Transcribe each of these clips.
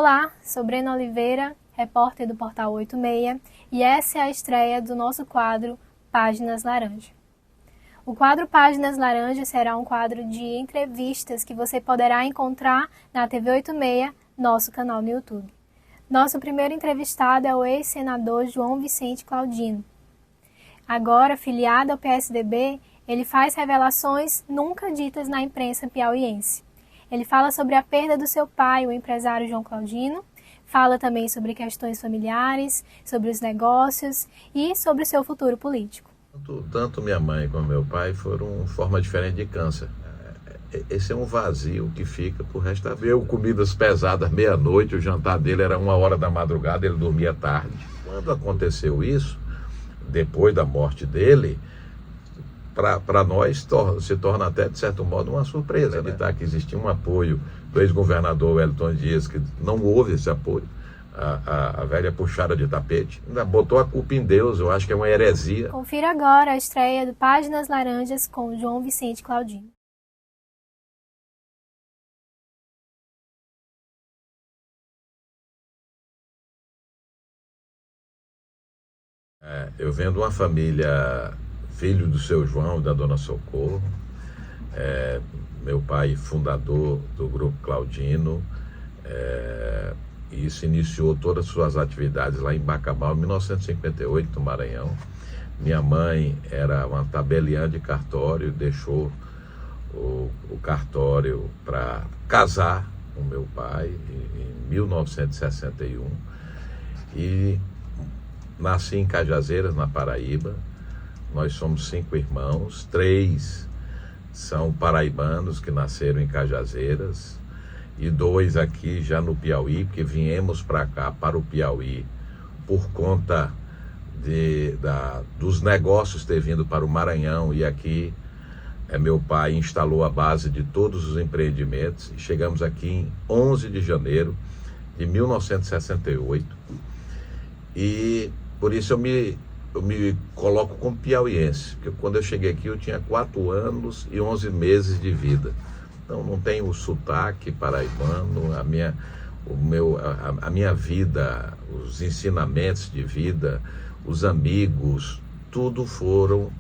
Olá, sou Brena Oliveira, repórter do Portal 86, e essa é a estreia do nosso quadro Páginas Laranja. O quadro Páginas Laranja será um quadro de entrevistas que você poderá encontrar na TV 86, nosso canal no YouTube. Nosso primeiro entrevistado é o ex-senador João Vicente Claudino. Agora, filiado ao PSDB, ele faz revelações nunca ditas na imprensa piauiense. Ele fala sobre a perda do seu pai, o empresário João Claudino, fala também sobre questões familiares, sobre os negócios e sobre o seu futuro político. Tanto minha mãe como meu pai foram forma diferente de câncer. Esse é um vazio que fica pro resto da vida. Eu comidas pesadas meia-noite, o jantar dele era 1h da madrugada, ele dormia tarde. Quando aconteceu isso, depois da morte dele, para nós se torna até, de certo modo, uma surpresa. Acreditar que existia um apoio do ex-governador Wellington Dias, que não houve esse apoio, a velha puxada de tapete, ainda botou a culpa em Deus, eu acho que é uma heresia. Confira agora a estreia do Páginas Laranjas com João Vicente Claudino. Eu venho de uma família, filho do seu João, da dona Socorro, meu pai fundador do Grupo Claudino, e isso iniciou todas as suas atividades lá em Bacabal, em 1958, no Maranhão. Minha mãe era uma tabeliã de cartório, deixou o cartório para casar com meu pai em 1961 e nasci em Cajazeiras, na Paraíba. Nós somos 5 irmãos, 3 são paraibanos que nasceram em Cajazeiras e 2 aqui já no Piauí, porque viemos para cá, para o Piauí, por conta dos negócios ter vindo para o Maranhão, e aqui meu pai instalou a base de todos os empreendimentos e chegamos aqui em 11 de janeiro de 1968 e por isso eu me coloco como piauiense, porque quando eu cheguei aqui eu tinha 4 anos e 11 meses de vida. Então não tenho o sotaque paraibano, a minha vida, os ensinamentos de vida, os amigos, tudo foram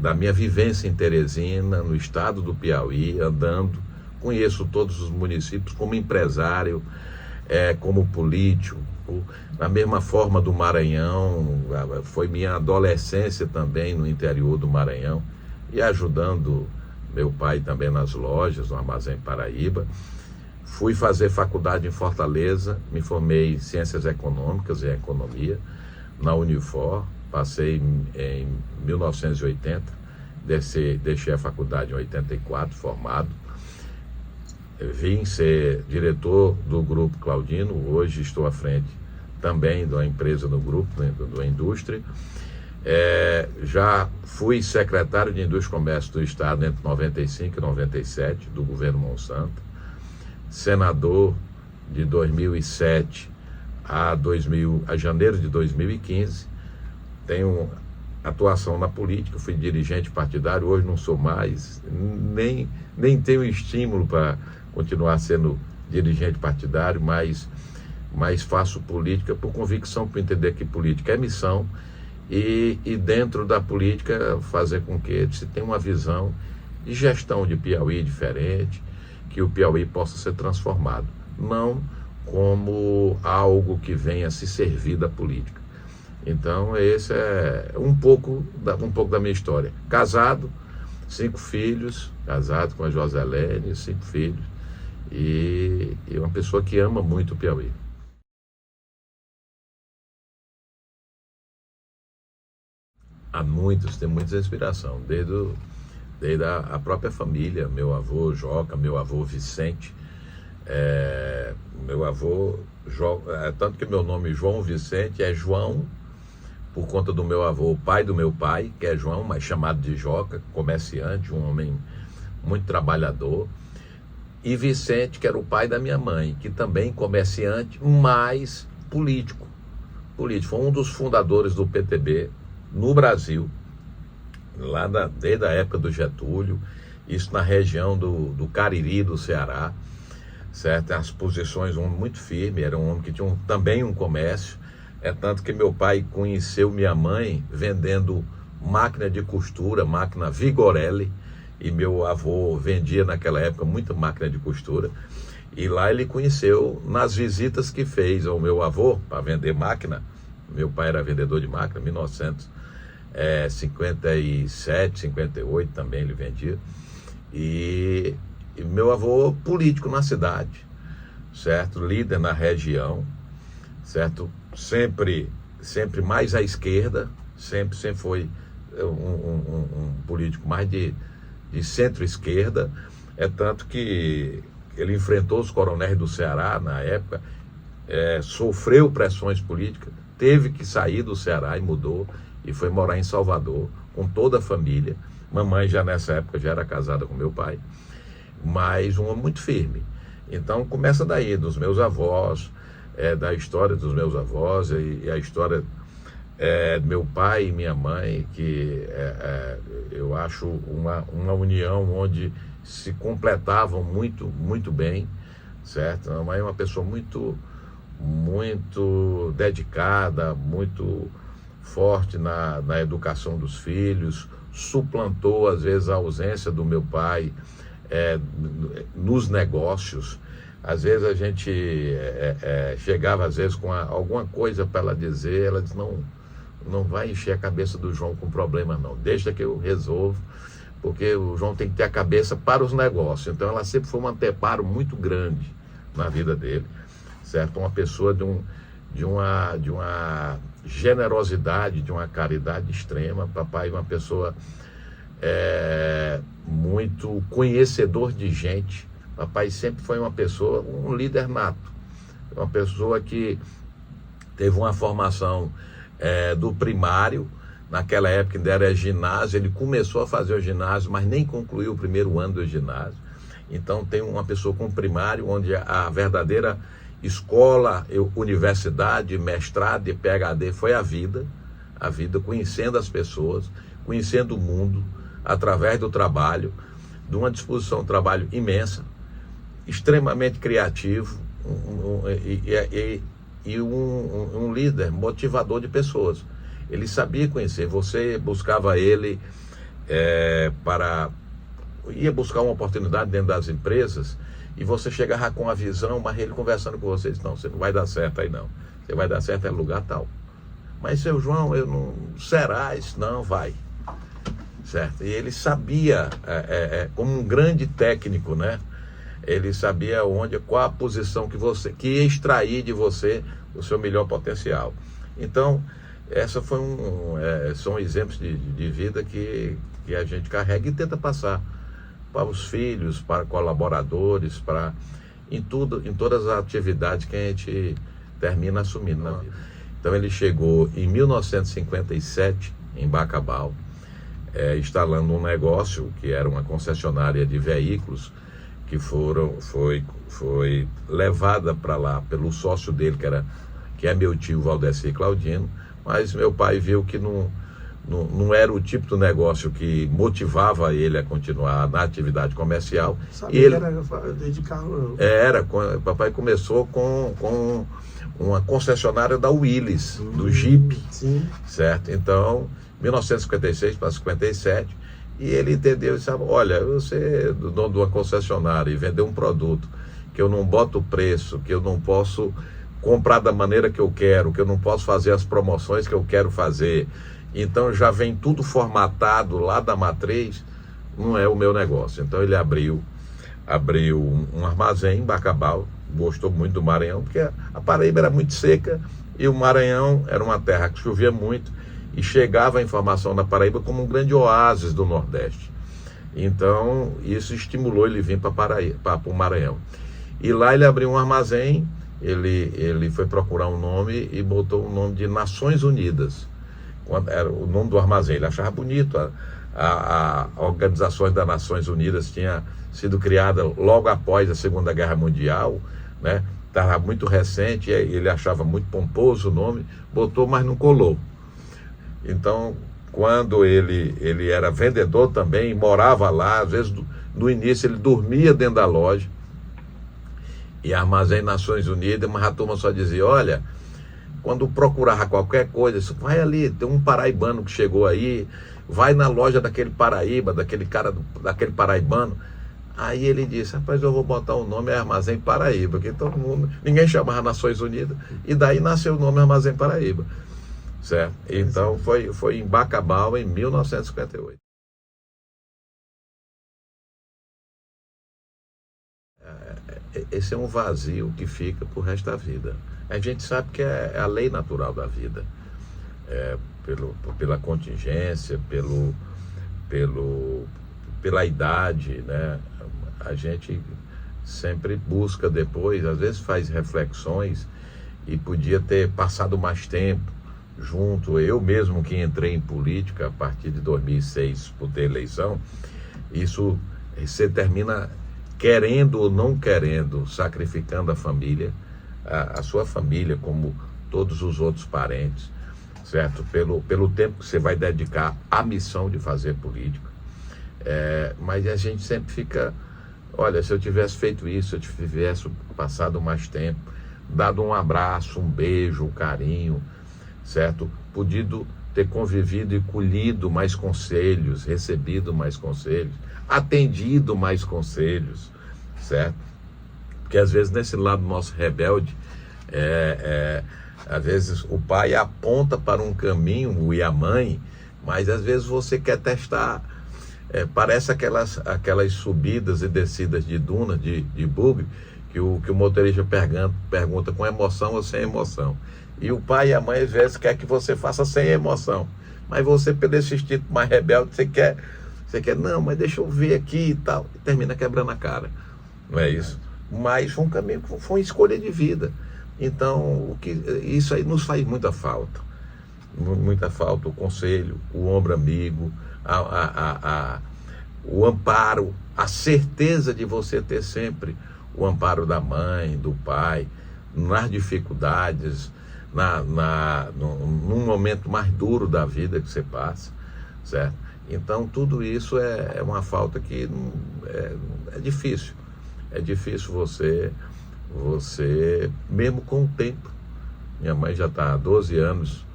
da minha vivência em Teresina, no estado do Piauí, andando. Conheço todos os municípios como empresário, como político. Da mesma forma do Maranhão, foi minha adolescência também no interior do Maranhão, e ajudando meu pai também nas lojas, no Armazém Paraíba. Fui fazer faculdade em Fortaleza, me formei em Ciências Econômicas e Economia na Unifor, passei em 1980, deixei a faculdade em 84, formado. Vim ser diretor do Grupo Claudino, hoje estou à frente também da empresa do grupo, da indústria. Já fui secretário de Indústria e Comércio do Estado entre 95 e 97, do governo Monsanto, senador de 2007 a janeiro de 2015, tenho atuação na política, fui dirigente partidário, hoje não sou mais, nem tenho estímulo para continuar sendo dirigente partidário, mas faço política por convicção, por entender que política é missão, e dentro da política fazer com que se tenha uma visão de gestão de Piauí diferente, que o Piauí possa ser transformado, não como algo que venha se servir da política. Então esse é um pouco da minha história. Casado, 5 filhos, casado com a Joselene, 5 filhos, e uma pessoa que ama muito o Piauí. Tem muita inspiração, desde a própria família, meu avô Joca, meu avô Vicente, meu avô, tanto que meu nome João Vicente é João, por conta do meu avô, o pai do meu pai, que é João, mas chamado de Joca, comerciante, um homem muito trabalhador, e Vicente, que era o pai da minha mãe, que também comerciante, mas político, foi um dos fundadores do PTB no Brasil, desde a época do Getúlio, isso na região do Cariri, do Ceará. certo? As posições, um homem muito firme, era um homem que tinha também um comércio, tanto que meu pai conheceu minha mãe vendendo máquina de costura, máquina Vigorelli, e meu avô vendia naquela época muita máquina de costura, e lá ele conheceu nas visitas que fez ao meu avô para vender máquina. Meu pai era vendedor de máquina, 1957, 58 também ele vendia, e meu avô político na cidade, certo? Líder na região, certo? Sempre mais à esquerda, sempre foi um político mais de centro-esquerda, tanto que ele enfrentou os coronéis do Ceará na época, sofreu pressões políticas, teve que sair do Ceará e mudou, e foi morar em Salvador, com toda a família. Mamãe já nessa época já era casada com meu pai, mas um homem muito firme. Então começa daí, dos meus avós, da história dos meus avós e a história do meu pai e minha mãe, que eu acho uma união onde se completavam muito bem, certo? A mãe é uma pessoa muito dedicada, muito forte na educação dos filhos, suplantou às vezes a ausência do meu pai nos negócios. Às vezes a gente chegava às vezes com alguma coisa para ela dizer, ela diz, não vai encher a cabeça do João com problema não, deixa que eu resolvo, porque o João tem que ter a cabeça para os negócios. Então ela sempre foi um anteparo muito grande na vida dele, certo? Uma pessoa de uma generosidade, de uma caridade extrema. Papai é uma pessoa muito conhecedor de gente. Papai sempre foi uma pessoa, um líder nato, uma pessoa que teve uma formação do primário. Naquela época ainda era ginásio, ele começou a fazer o ginásio, mas nem concluiu o primeiro ano do ginásio. Então tem uma pessoa com primário, onde a verdadeira escola, universidade, mestrado e PhD foi a vida, conhecendo as pessoas, conhecendo o mundo, através do trabalho, de uma disposição de trabalho imensa, extremamente criativo, um líder motivador de pessoas. Ele sabia conhecer. Você buscava ele ia buscar uma oportunidade dentro das empresas, e você chegava com a visão, mas ele conversando com você, disse, não, você não vai dar certo aí não, você vai dar certo em lugar tal. Mas seu João, eu não, será isso? Não, vai. Certo? E ele sabia, como um grande técnico, né? Ele sabia qual a posição que ia extrair de você o seu melhor potencial. Então, essa foi são exemplos de vida que a gente carrega e tenta passar para os filhos, para colaboradores, em todas as atividades que a gente termina assumindo na vida. Então ele chegou em 1957 em Bacabal, instalando um negócio que era uma concessionária de veículos, que foi levada para lá pelo sócio dele, que é meu tio Valdeci Claudino. Mas meu pai viu que não era o tipo de negócio que motivava ele a continuar na atividade comercial. Sabia, e ele era de carro. Papai começou com uma concessionária da Willys, do Jeep, sim. Certo? Então, 1956 para 57, e ele entendeu e disse, olha, você é dono de uma concessionária e vender um produto que eu não boto o preço, que eu não posso comprar da maneira que eu quero, que eu não posso fazer as promoções que eu quero fazer, então já vem tudo formatado lá da matriz, não é o meu negócio. Então ele abriu um armazém em Bacabal, gostou muito do Maranhão, porque a Paraíba era muito seca e o Maranhão era uma terra que chovia muito e chegava a informação na Paraíba como um grande oásis do Nordeste. Então isso estimulou ele vir para o Maranhão. E lá ele abriu um armazém. Ele foi procurar um nome e botou o nome de Nações Unidas. Era o nome do armazém, ele achava bonito. A Organização das Nações Unidas tinha sido criada logo após a Segunda Guerra Mundial, né? Estava muito recente, ele achava muito pomposo o nome, botou, mas não colou. Então, quando ele era vendedor também, morava lá, às vezes no início ele dormia dentro da loja. e Armazém Nações Unidas, mas a turma só dizia, olha, quando procurava qualquer coisa, vai ali, tem um paraibano que chegou aí, vai na loja daquele Paraíba, daquele cara, daquele paraibano. Aí ele disse, rapaz, eu vou botar o nome Armazém Paraíba, que todo mundo, ninguém chamava Nações Unidas, e daí nasceu o nome Armazém Paraíba, certo? Então foi em Bacabal, em 1958. Esse é um vazio que fica pro resto da vida. A gente sabe que é a lei natural da vida, pela contingência, pela idade, né? A gente sempre busca depois, às vezes faz reflexões e podia ter passado mais tempo junto. Eu mesmo que entrei em política a partir de 2006 por ter eleição, isso você termina querendo ou não querendo, sacrificando a família, a sua família, como todos os outros parentes, certo? Pelo tempo que você vai dedicar à missão de fazer política. Mas a gente sempre fica, olha, se eu tivesse feito isso, se eu tivesse passado mais tempo, dado um abraço, um beijo, um carinho, certo? Podido ter convivido e colhido mais conselhos, recebido mais conselhos, atendido mais conselhos, certo? Porque às vezes nesse lado nosso rebelde, às vezes o pai aponta para um caminho e a mãe, mas às vezes você quer testar. Parece aquelas subidas e descidas de duna, de bugre, que o motorista pergunta com emoção ou sem emoção. E o pai e a mãe às vezes quer que você faça sem emoção. Mas você, pelo esse instinto mais rebelde, você quer, não, mas deixa eu ver aqui e tal. E termina quebrando a cara. Não é isso? Mas foi um caminho, foi uma escolha de vida. Então, isso aí nos faz muita falta. Muita falta, o conselho, o ombro amigo, o amparo, a certeza de você ter sempre o amparo da mãe, do pai, nas dificuldades, num momento mais duro da vida que você passa, certo? Então tudo isso é uma falta que é difícil. É difícil você, mesmo com o tempo. Minha mãe já está há 12 anos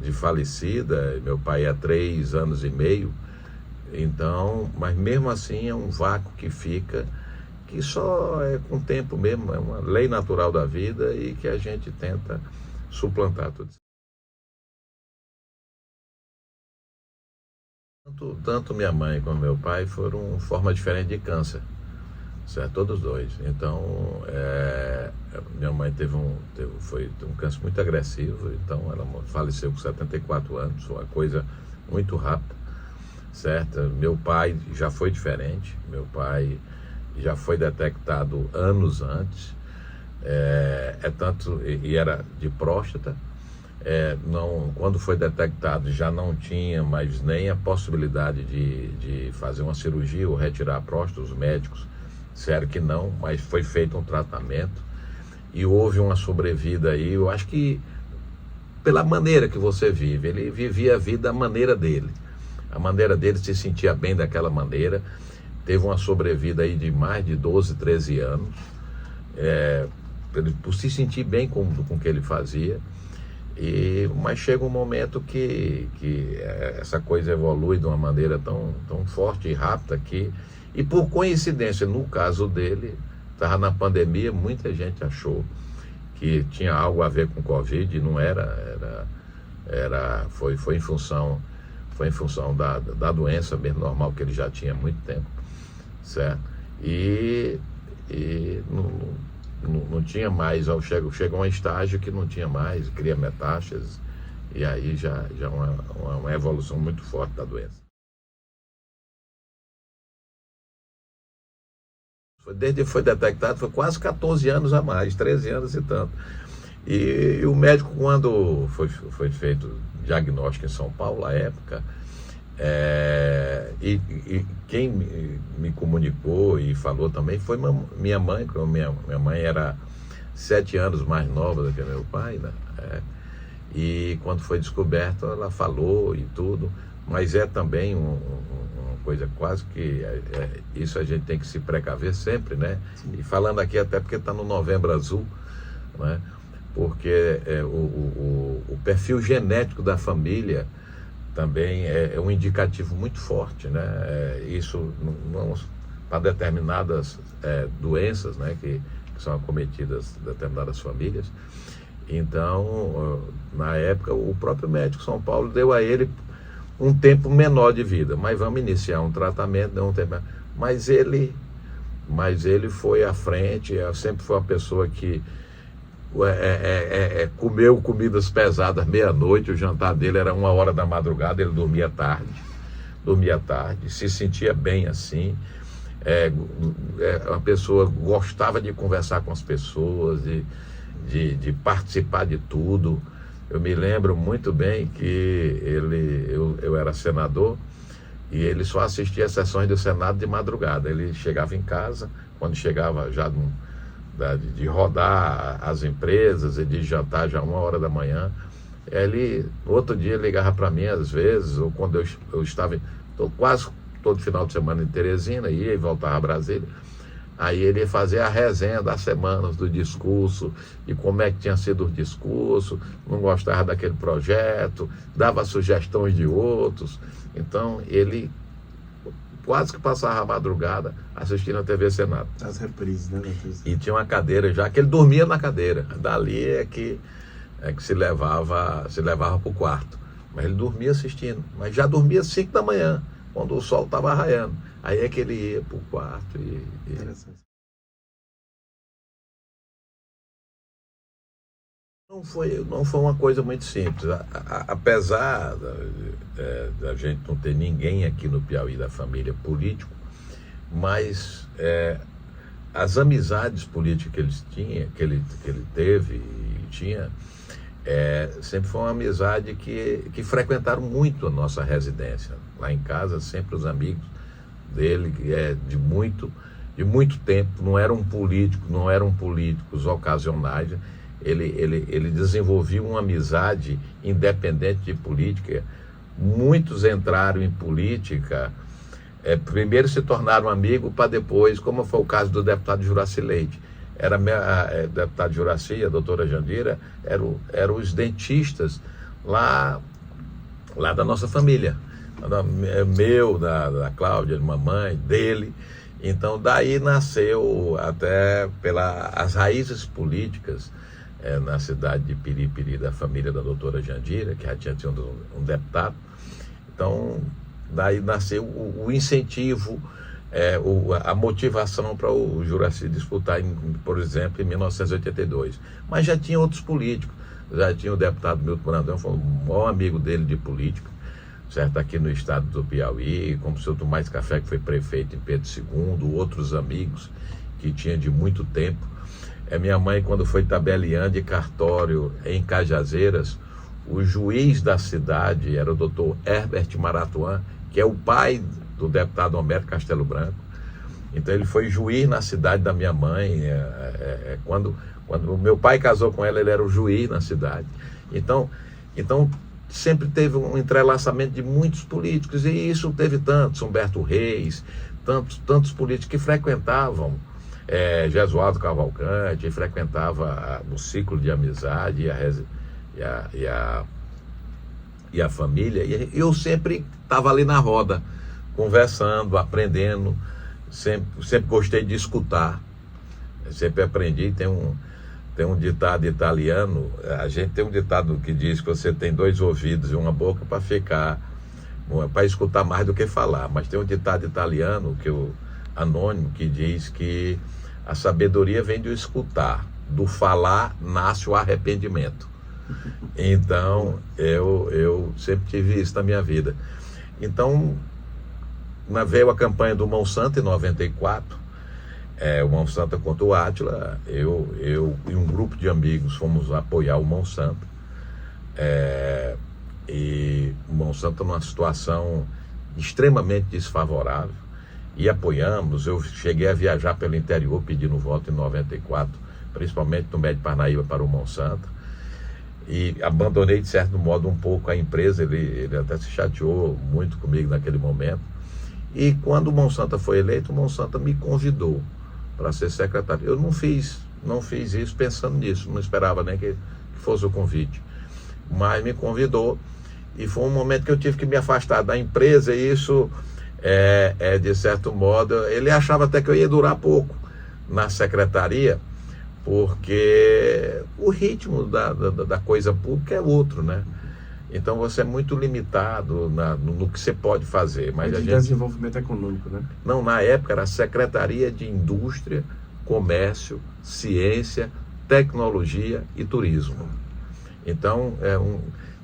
de falecida, meu pai há 3 anos e meio, então, mas mesmo assim é um vácuo que fica, que só é com o tempo mesmo, é uma lei natural da vida e que a gente tenta suplantar tudo isso. Tanto minha mãe como meu pai foram forma diferente de câncer, certo? Todos dois. Então, minha mãe teve um câncer muito agressivo, então ela faleceu com 74 anos, foi uma coisa muito rápida, certo? Meu pai já foi diferente, meu pai já foi detectado anos antes, e era de próstata. Quando foi detectado já não tinha mais nem a possibilidade de fazer uma cirurgia ou retirar a próstata. Os médicos disseram que não, mas foi feito um tratamento e houve uma sobrevida aí. Eu acho que pela maneira que você vive, ele vivia a vida da maneira dele, a maneira dele, se sentia bem daquela maneira, teve uma sobrevida aí de mais de 12, 13 anos, por se sentir bem com o que ele fazia. Mas chega um momento que essa coisa evolui de uma maneira tão forte e rápida e por coincidência, no caso dele, estava na pandemia, muita gente achou que tinha algo a ver com Covid, e não era, foi em função da doença mesmo normal, que ele já tinha há muito tempo, certo? E não tinha mais, chegou a um estágio que não tinha mais, cria metástases, e aí já uma evolução muito forte da doença. Desde que foi detectado, foi quase 14 anos a mais, 13 anos e tanto. E o médico, quando foi feito o diagnóstico em São Paulo, à época, e quem me comunicou e falou também foi minha mãe, porque minha mãe era 7 anos mais nova do que meu pai, né? E quando foi descoberto, ela falou e tudo, mas é também coisa quase que... isso a gente tem que se precaver sempre, né? E falando aqui até porque está no Novembro Azul, né? Porque o perfil genético da família também é um indicativo muito forte, né? Isso para determinadas doenças, né? Que são acometidas em determinadas famílias. Então, na época, o próprio médico São Paulo deu a ele um tempo menor de vida, mas vamos iniciar um tratamento, não um tempo, mas ele foi à frente, sempre foi uma pessoa que comeu comidas pesadas meia-noite, o jantar dele era 1h da madrugada, ele dormia tarde, se sentia bem assim, uma pessoa gostava de conversar com as pessoas, de participar de tudo. Eu me lembro muito bem que eu era senador e ele só assistia às sessões do Senado de madrugada. Ele chegava em casa, quando chegava já de rodar as empresas e de jantar já 1h da manhã, no outro dia ligava para mim às vezes, ou quando eu estava quase todo final de semana em Teresina, ia e voltava a Brasília. Aí ele ia fazer a resenha das semanas do discurso, e como é que tinha sido o discurso, não gostava daquele projeto, dava sugestões de outros. Então ele quase que passava a madrugada assistindo a TV Senado. As reprises, né? E tinha uma cadeira já, que ele dormia na cadeira. Dali é que se levava para o quarto. Mas ele dormia assistindo, mas já dormia às 5 da manhã, quando o sol estava raiando. Aí é que ele ia para o quarto Interessante. Não foi uma coisa muito simples. Apesar da gente não ter ninguém aqui no Piauí da família político, mas as amizades políticas que ele teve e tinha, sempre foi uma amizade que frequentaram muito a nossa residência. Lá em casa, sempre os amigos dele, de muito tempo, não eram políticos ocasionais. Ele desenvolveu uma amizade independente de política. Muitos entraram em política, primeiro se tornaram amigos para depois, como foi o caso do deputado Juraci Leite. Deputado Juraci, a doutora Jandira, eram os dentistas lá da nossa família. Meu, da Cláudia, de mamãe, dele. Então daí nasceu até as raízes políticas na cidade de Piripiri, da família da doutora Jandira, que já tinha sido um deputado. Então daí nasceu o incentivo, a motivação para o Juraci disputar, por exemplo, em 1982. Mas já tinha outros políticos, já tinha o deputado Milton Brandão, foi um bom amigo dele de política, certo, aqui no estado do Piauí, como o senhor Tomás Café, que foi prefeito em Pedro II, outros amigos que tinha de muito tempo. Minha mãe, quando foi tabeliã de cartório em Cajazeiras, o juiz da cidade era o doutor Herbert Maratuan, que é o pai do deputado Homero Castelo Branco. Então ele foi juiz na cidade da minha mãe. Quando o meu pai casou com ela, ele era o juiz na cidade. Então sempre teve um entrelaçamento de muitos políticos, e isso teve tantos, Humberto Reis, tantos políticos que frequentavam Jesualdo Cavalcante, frequentava o ciclo de amizade e a família, e eu sempre estava ali na roda, conversando, aprendendo, sempre gostei de escutar, sempre aprendi. Tem um ditado italiano, a gente tem um ditado que diz que você tem 2 ouvidos e uma boca para escutar mais do que falar, mas tem um ditado italiano, anônimo, que diz que a sabedoria vem do escutar, do falar nasce o arrependimento. Então, eu sempre tive isso na minha vida. Então, veio a campanha do Monsanto em 94, o Monsanto contra o Átila. Eu e um grupo de amigos fomos apoiar o Monsanto, e o Monsanto numa situação extremamente desfavorável, e apoiamos. Eu cheguei a viajar pelo interior pedindo voto em 94, principalmente no Médio Parnaíba, para o Monsanto, e abandonei de certo modo um pouco a empresa. Ele até se chateou muito comigo naquele momento, E quando o Monsanto foi eleito, o Monsanto me convidou para ser secretário. Eu não fiz isso pensando nisso, não esperava nem que fosse o convite. Mas me convidou e foi um momento que eu tive que me afastar da empresa e isso, de certo modo, ele achava até que eu ia durar pouco na secretaria, porque o ritmo da coisa pública é outro, né? Então você é muito limitado no que você pode fazer. Mas de desenvolvimento econômico, né? Não, na época era Secretaria de Indústria, Comércio, Ciência, Tecnologia e Turismo. Então,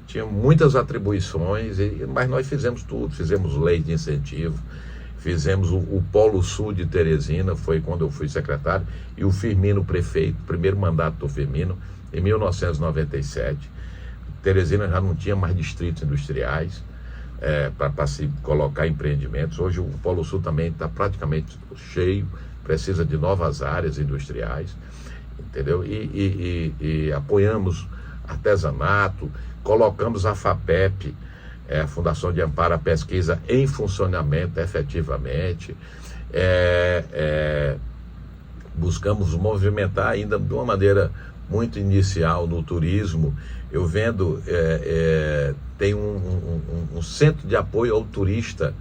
tinha muitas atribuições, mas nós fizemos tudo, fizemos lei de incentivo, fizemos o Polo Sul de Teresina, foi quando eu fui secretário, e o Firmino prefeito, primeiro mandato do Firmino, em 1997. Teresina já não tinha mais distritos industriais para se colocar empreendimentos. Hoje o Polo Sul também está praticamente cheio, precisa de novas áreas industriais, entendeu? E apoiamos artesanato, colocamos a FAPEP, a Fundação de Amparo à Pesquisa, em funcionamento efetivamente. Buscamos movimentar ainda de uma maneira muito inicial no turismo. Eu vendo, tem um centro de apoio ao turista,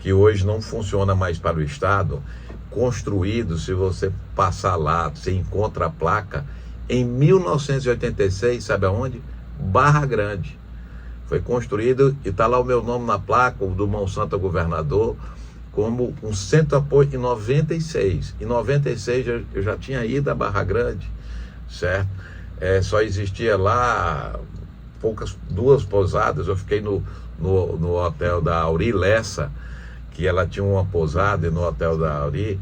que hoje não funciona mais para o Estado, construído, se você passar lá, você encontra a placa, em 1986, sabe aonde? Barra Grande. Foi construído e está lá o meu nome na placa, o do Monsanto governador, como um centro de apoio em 96. Em 96 eu já tinha ido a Barra Grande, certo? Só existia lá duas pousadas. Eu fiquei no hotel da Auri Lessa, que ela tinha uma pousada, e no hotel da Auri,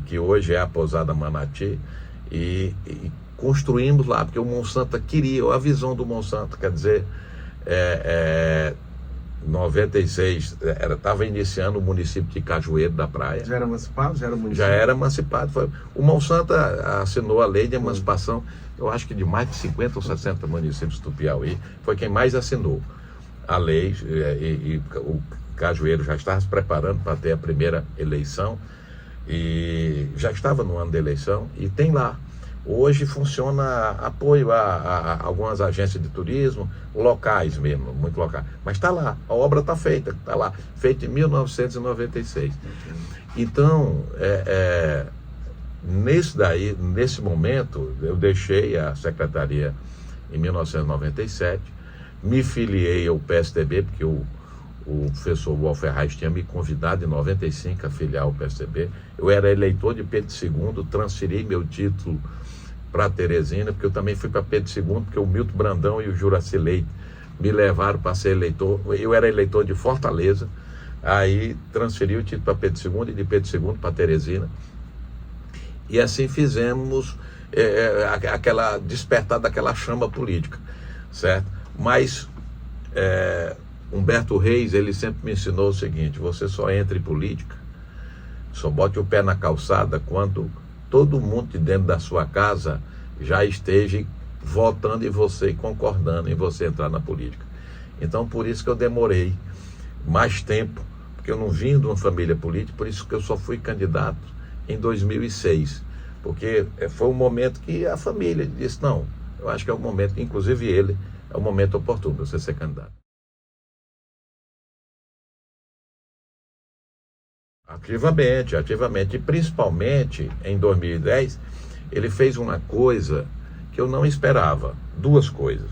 que hoje é a pousada Manati, e construímos lá, porque o Monsanto queria, a visão do Monsanto, quer dizer, 96, estava iniciando o município de Cajueiro da Praia. Já era emancipado? Já era município? Já era emancipado. O Monsanto assinou a lei de emancipação, eu acho que de mais de 50 ou 60 municípios do Piauí, foi quem mais assinou a lei, e o Cajueiro já estava se preparando para ter a primeira eleição, e já estava no ano da eleição, e tem lá. Hoje funciona apoio a algumas agências de turismo, locais mesmo, muito locais. Mas está lá, a obra está feita, está lá, feita em 1996. Então, nesse momento, eu deixei a secretaria em 1997, me filiei ao PSDB, porque o professor Walter Reis tinha me convidado em 95 a filiar ao PSDB. Eu era eleitor de Pedro II, transferi meu título para Teresina, porque eu também fui para Pedro II, porque o Milton Brandão e o Juraci Leite me levaram para ser eleitor. Eu era eleitor de Fortaleza, aí transferi o título para Pedro II e de Pedro II para Teresina. E assim fizemos aquela despertar daquela chama política, certo? Mas Humberto Reis, ele sempre me ensinou o seguinte: você só entra em política, só bote o pé na calçada quando todo mundo de dentro da sua casa já esteja votando em você e concordando em você entrar na política. Então, por isso que eu demorei mais tempo, porque eu não vim de uma família política, por isso que eu só fui candidato em 2006, porque foi um momento que a família disse: não, eu acho que é o momento, inclusive ele, é o momento oportuno para você ser candidato. Ativamente, e principalmente em 2010, ele fez uma coisa que eu não esperava, duas coisas.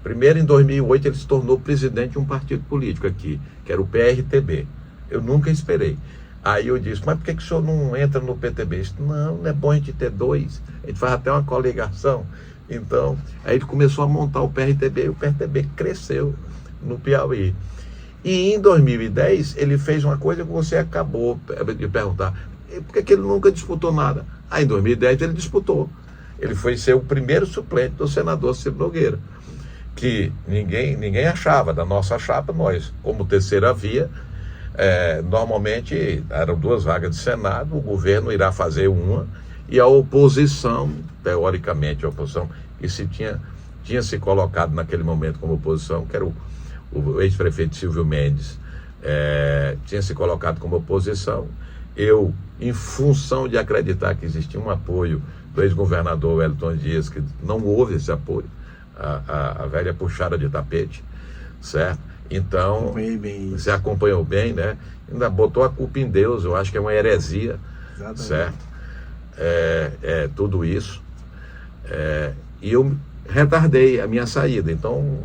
Primeiro, em 2008, ele se tornou presidente de um partido político aqui, que era o PRTB. Eu nunca esperei. Aí eu disse: mas por que o senhor não entra no PTB? Ele disse: não é bom a gente ter dois, a gente faz até uma coligação. Então, aí ele começou a montar o PRTB, e o PRTB cresceu no Piauí. E em 2010, ele fez uma coisa que você acabou de perguntar: por que ele nunca disputou nada? Aí em 2010 ele disputou. Ele foi ser o primeiro suplente do senador Ciro Nogueira, que ninguém achava, da nossa chapa, nós, como terceira via, normalmente eram 2 vagas de Senado, o governo irá fazer uma, e a oposição, teoricamente a oposição, que tinha se colocado naquele momento como oposição, que era o ex-prefeito Silvio Mendes, tinha se colocado como oposição. Eu, em função de acreditar que existia um apoio do ex-governador Wellington Dias, que não houve esse apoio, a velha puxada de tapete, certo? Então, Acompanhei bem isso. você acompanhou bem, né? Ainda botou a culpa em Deus, eu acho que é uma heresia, Exatamente. certo? Tudo isso. E eu retardei a minha saída. Então,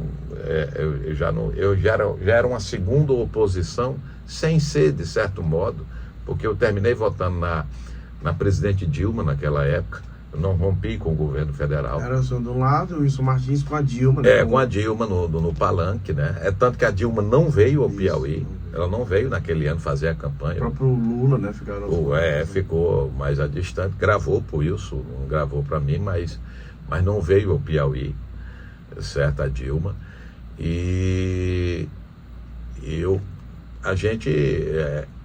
eu já era uma segunda oposição, sem ser, de certo modo, porque eu terminei votando na presidente Dilma naquela época. Eu não rompi com o governo federal. Era o senhor de um lado e o Wilson Martins com a Dilma, né? Com a Dilma no palanque, né? Tanto que a Dilma não veio ao Piauí. Ela não veio naquele ano fazer a campanha. O próprio Lula, né? Ficou mais a distante. Gravou pro Wilson, não gravou para mim, mas não veio ao Piauí, certo? A Dilma. E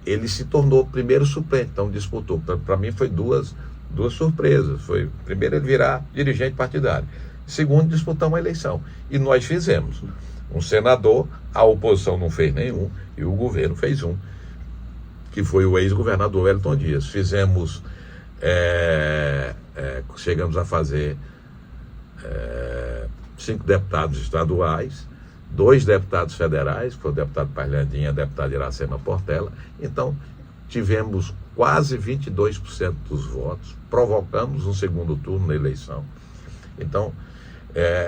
ele se tornou o primeiro suplente, então disputou. Para mim foi duas surpresas. Foi, primeiro, ele virar dirigente partidário. Segundo, disputar uma eleição. E nós fizemos. Um senador, a oposição não fez nenhum, e o governo fez um, que foi o ex-governador Wellington Dias. Fizemos, chegamos a fazer 5 deputados estaduais, 2 deputados federais, que foi o deputado Parlandinha e a deputada Iracema Portela. Então, tivemos quase 22% dos votos, provocamos um segundo turno na eleição. Então,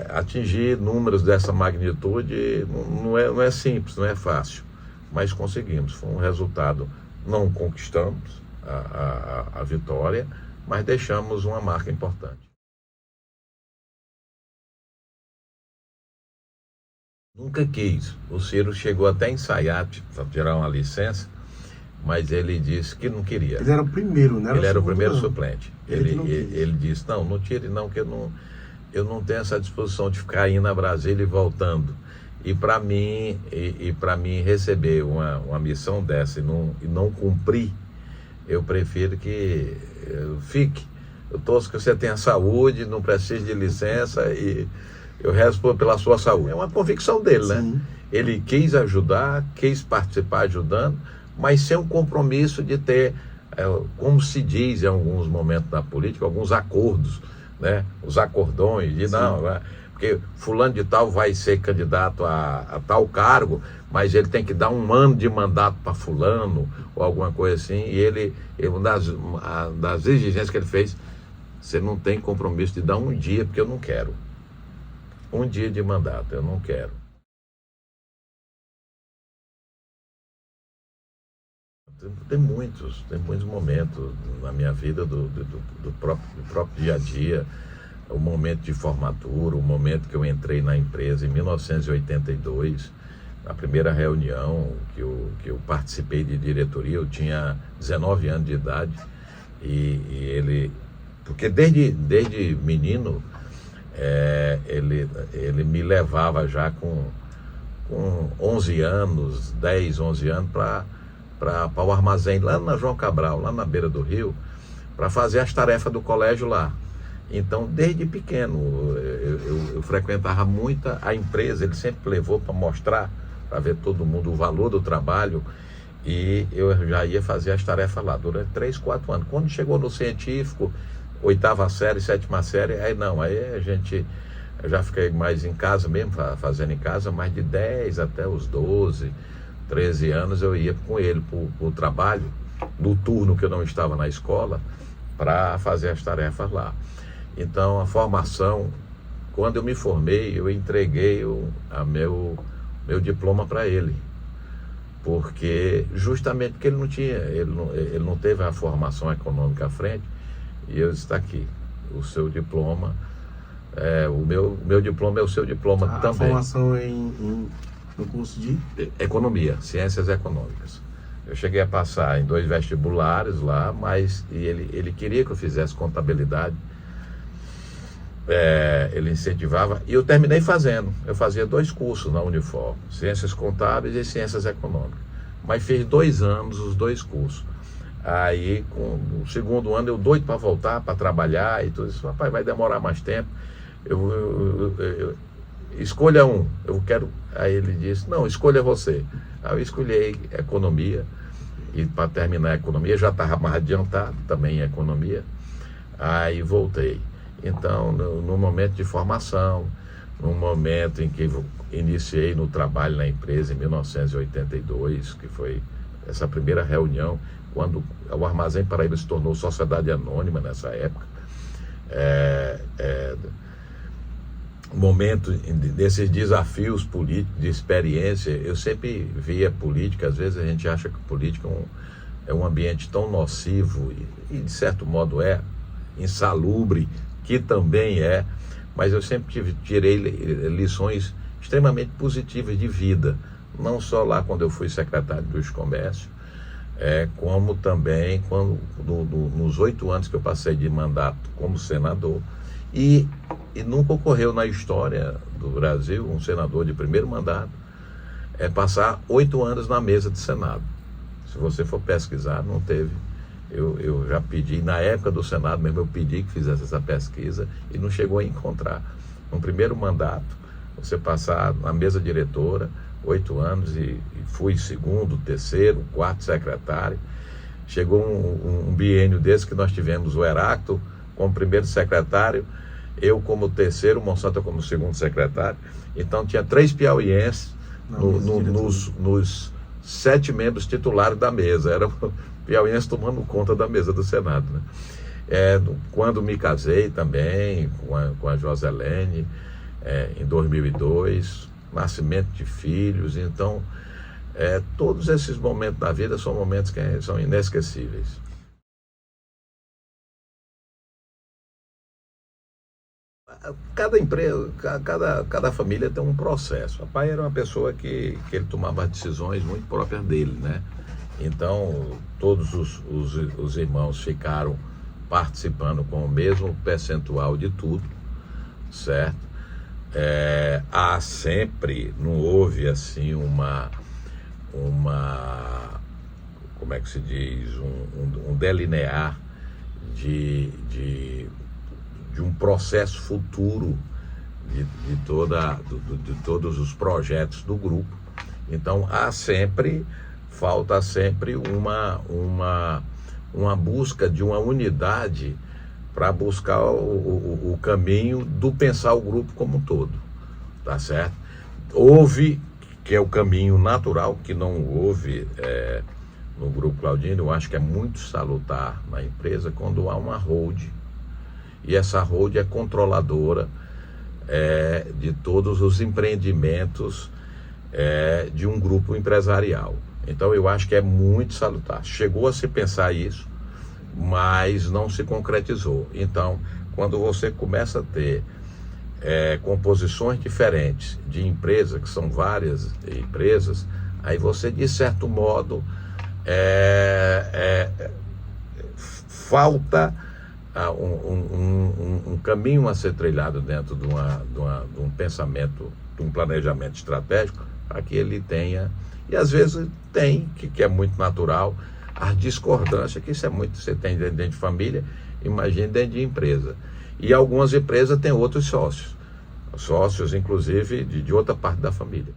atingir números dessa magnitude não é simples, não é fácil, mas conseguimos. Foi um resultado, não conquistamos a vitória, mas deixamos uma marca importante. Nunca quis. O Ciro chegou até a ensaiar, para tirar uma licença, mas ele disse que não queria. Ele era o primeiro, né? Ele era o primeiro suplente. Ele disse, não tire não, que eu não tenho essa disposição de ficar indo a Brasília e voltando. E para mim receber uma missão dessa e não cumprir, eu prefiro que fique. Eu torço que você tenha saúde, não precise de licença e eu rezo pela sua saúde. É uma convicção dele, Sim. né? Ele quis ajudar, quis participar ajudando, mas sem um compromisso de ter, como se diz em alguns momentos da política, alguns acordos, né? Os acordões, de não, né? Porque fulano de tal vai ser candidato a tal cargo, mas ele tem que dar 1 ano de mandato para fulano, ou alguma coisa assim, e uma das exigências que ele fez, você não tem compromisso de dar 1 dia, porque eu não quero. 1 dia de mandato, eu não quero. Tem muitos momentos na minha vida do próprio dia a dia. O momento de formatura, o momento que eu entrei na empresa em 1982, na primeira reunião que eu participei de diretoria. Eu tinha 19 anos de idade porque desde menino ele me levava já com 11 anos, 10, 11 anos para o armazém lá na João Cabral, lá na beira do rio, para fazer as tarefas do colégio lá. Então, desde pequeno, eu frequentava muito a empresa. Ele sempre levou para mostrar, para ver todo mundo o valor do trabalho, e eu já ia fazer as tarefas lá durante 3, 4 anos. Quando chegou no científico, 8ª série, 7ª série, eu já fiquei mais em casa mesmo, fazendo em casa, mais de 10 até os 12, 13 anos eu ia com ele para o trabalho, no turno que eu não estava na escola, para fazer as tarefas lá. Então, a formação, quando eu me formei, eu entreguei meu diploma para ele, justamente porque ele não teve a formação econômica à frente, e eu disse, está aqui, o seu diploma, o meu diploma é o seu diploma também. A formação no curso de? Economia, Ciências Econômicas. Eu cheguei a passar em 2 vestibulares lá, mas ele queria que eu fizesse contabilidade. Ele incentivava, e eu terminei fazendo. Eu fazia 2 cursos na Unifor, Ciências Contábeis e Ciências Econômicas, mas fiz 2 anos os 2 cursos. Aí, com o 2º ano, eu doido para voltar, para trabalhar, e tudo isso. Rapaz, vai demorar mais tempo, escolha um, eu quero. Aí ele disse, não, escolha você. Aí eu escolhi Economia, e para terminar a economia, já estava mais adiantado também em economia, aí voltei. Então, no momento de formação, no momento em que iniciei no trabalho na empresa em 1982, que foi essa primeira reunião, quando o Armazém Paraíba se tornou sociedade anônima nessa época, momento desses desafios políticos, de experiência. Eu sempre via política, às vezes a gente acha que política é um ambiente tão nocivo, e de certo modo insalubre, que também mas eu sempre tirei lições extremamente positivas de vida, não só lá quando eu fui secretário do Comércio, como também nos 8 anos que eu passei de mandato como senador. E nunca ocorreu na história do Brasil um senador de primeiro mandato passar 8 anos na mesa do Senado. Se você for pesquisar, não teve. Eu já pedi, na época do Senado mesmo, eu pedi que fizesse essa pesquisa e não chegou a encontrar. No primeiro mandato, você passar na mesa diretora 8 anos e fui segundo, terceiro, quarto secretário. Chegou um biênio desse que nós tivemos o Heráclito como primeiro secretário, eu como terceiro, o Monsanto como segundo secretário. Então tinha 3 piauienses nos 7 membros titulares da mesa. Era piauiense tomando conta da mesa do Senado, né? Quando me casei também com a Joselene, em 2002, nascimento de filhos. Então, todos esses momentos da vida são momentos que são inesquecíveis. Cada empresa, cada família tem um processo. O papai era uma pessoa que ele tomava decisões muito próprias dele, né? Então, todos os irmãos ficaram participando com o mesmo percentual de tudo, certo? Há sempre, não houve assim como é que se diz, um delinear de um processo futuro de todos os projetos do grupo. Então falta sempre uma busca de uma unidade para buscar o caminho do pensar o grupo como um todo, tá certo? Houve, que é o caminho natural, que não houve no Grupo Claudino. Eu acho que é muito salutar na empresa quando há uma hold, e essa hold é controladora de todos os empreendimentos de um grupo empresarial. Então eu acho que é muito salutar. Chegou a se pensar isso, mas não se concretizou. Então, quando você começa a ter composições diferentes de empresas, que são várias empresas, aí você, de certo modo, falta um caminho a ser trilhado dentro de um pensamento, de um planejamento estratégico, para que ele tenha, e às vezes tem, que é muito natural, a discordância, que isso é muito, você tem dentro de família, imagine dentro de empresa. E algumas empresas têm outros sócios inclusive de outra parte da família.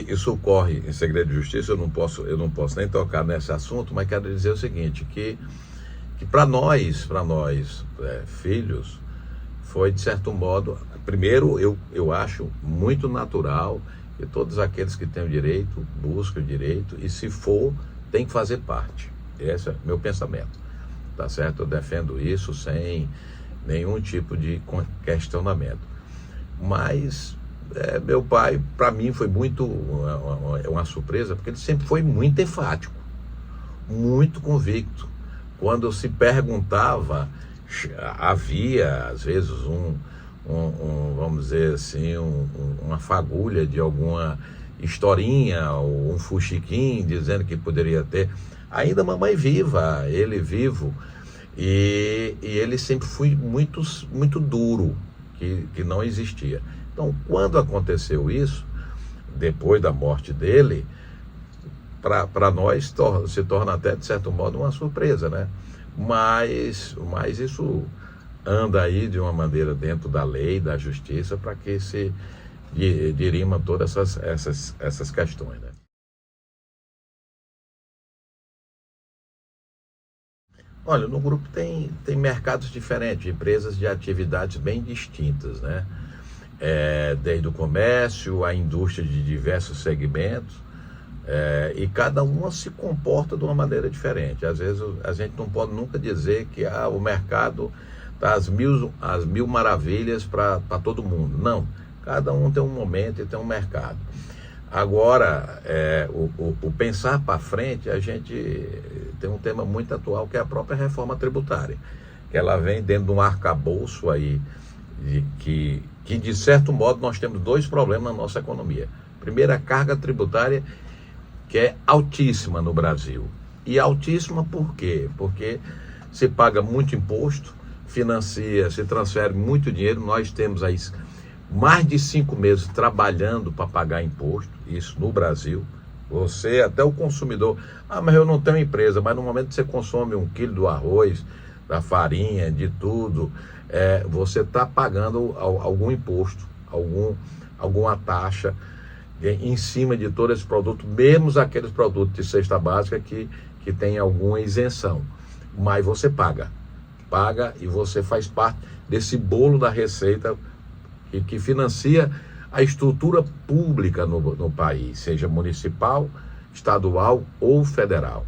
Isso ocorre em segredo de justiça. Eu não posso nem tocar nesse assunto, mas quero dizer o seguinte, que para nós filhos, foi, de certo modo, primeiro, eu acho muito natural que todos aqueles que têm o direito, buscam o direito, e se for, tem que fazer parte. Esse é meu pensamento, tá certo? Eu defendo isso sem nenhum tipo de questionamento. Mas meu pai, para mim, foi muito uma surpresa, porque ele sempre foi muito enfático, muito convicto. Quando se perguntava, havia, às vezes, vamos dizer assim, uma fagulha de alguma historinha, ou um fuxiquim, dizendo que poderia ter. Ainda mamãe viva, ele vivo, e ele sempre foi muito, muito duro, que não existia. Então, quando aconteceu isso, depois da morte dele, para nós se torna até, de certo modo, uma surpresa, né? Mas isso anda aí de uma maneira dentro da lei, da justiça, para que se dirima todas essas questões, né? Olha, no grupo tem mercados diferentes, empresas de atividades bem distintas, né? Desde o comércio, a indústria de diversos segmentos, e cada uma se comporta de uma maneira diferente. Às vezes a gente não pode nunca dizer que o mercado está às mil maravilhas para todo mundo. Não, cada um tem um momento e tem um mercado. Agora, o pensar para frente, a gente tem um tema muito atual, que é a própria reforma tributária, que ela vem dentro de um arcabouço aí, que de certo modo nós temos dois problemas na nossa economia. Primeiro, a carga tributária, que é altíssima no Brasil. E altíssima por quê? Porque se paga muito imposto, se transfere muito dinheiro. Nós temos aí mais de 5 meses trabalhando para pagar imposto, isso no Brasil. Você, até o consumidor, mas eu não tenho empresa, mas no momento que você consome 1 quilo do arroz, da farinha, de tudo, você está pagando algum imposto, alguma taxa em cima de todo esse produto, mesmo aqueles produtos de cesta básica que tem alguma isenção. Mas você paga e você faz parte desse bolo da receita que financia a estrutura pública no país, seja municipal, estadual ou federal.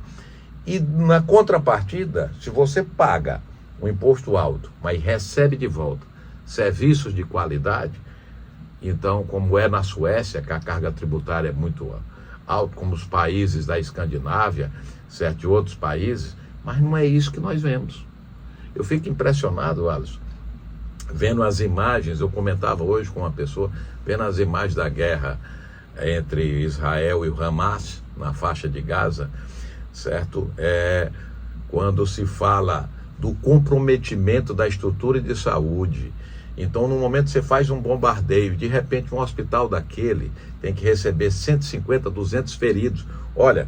E na contrapartida, se você paga um imposto alto, mas recebe de volta serviços de qualidade, então, como é na Suécia, que a carga tributária é muito alta, como os países da Escandinávia, certo, e outros países, mas não é isso que nós vemos. Eu fico impressionado, Alisson, vendo as imagens. Eu comentava hoje com uma pessoa, vendo as imagens da guerra entre Israel e o Hamas, na faixa de Gaza, certo? Quando se fala do comprometimento da estrutura de saúde. Então, no momento que você faz um bombardeio, de repente um hospital daquele tem que receber 150, 200 feridos. Olha,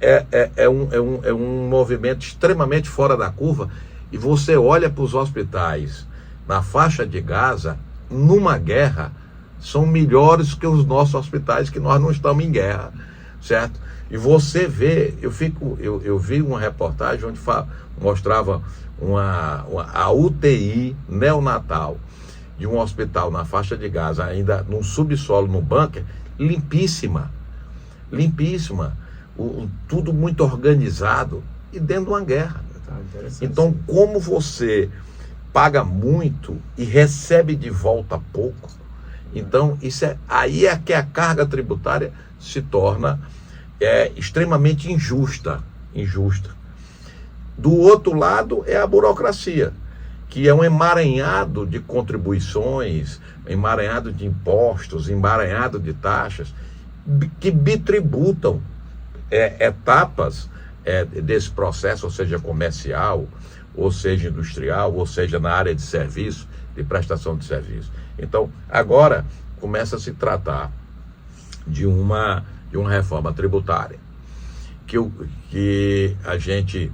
é um movimento extremamente fora da curva, e você olha para os hospitais na faixa de Gaza, numa guerra, são melhores que os nossos hospitais, que nós não estamos em guerra, certo? E você vê, eu vi uma reportagem onde mostrava a UTI neonatal de um hospital na faixa de Gaza, ainda num subsolo, no bunker, limpíssima, tudo muito organizado, e dentro de uma guerra. Então, como você paga muito e recebe de volta pouco, então aí é que a carga tributária se torna extremamente injusta. Do outro lado é a burocracia, que é um emaranhado de contribuições, emaranhado de impostos, emaranhado de taxas, que bitributam etapas desse processo, ou seja, comercial, ou seja, industrial, ou seja, na área de serviço, de prestação de serviço. Então, agora começa a se tratar de uma reforma tributária, que a gente,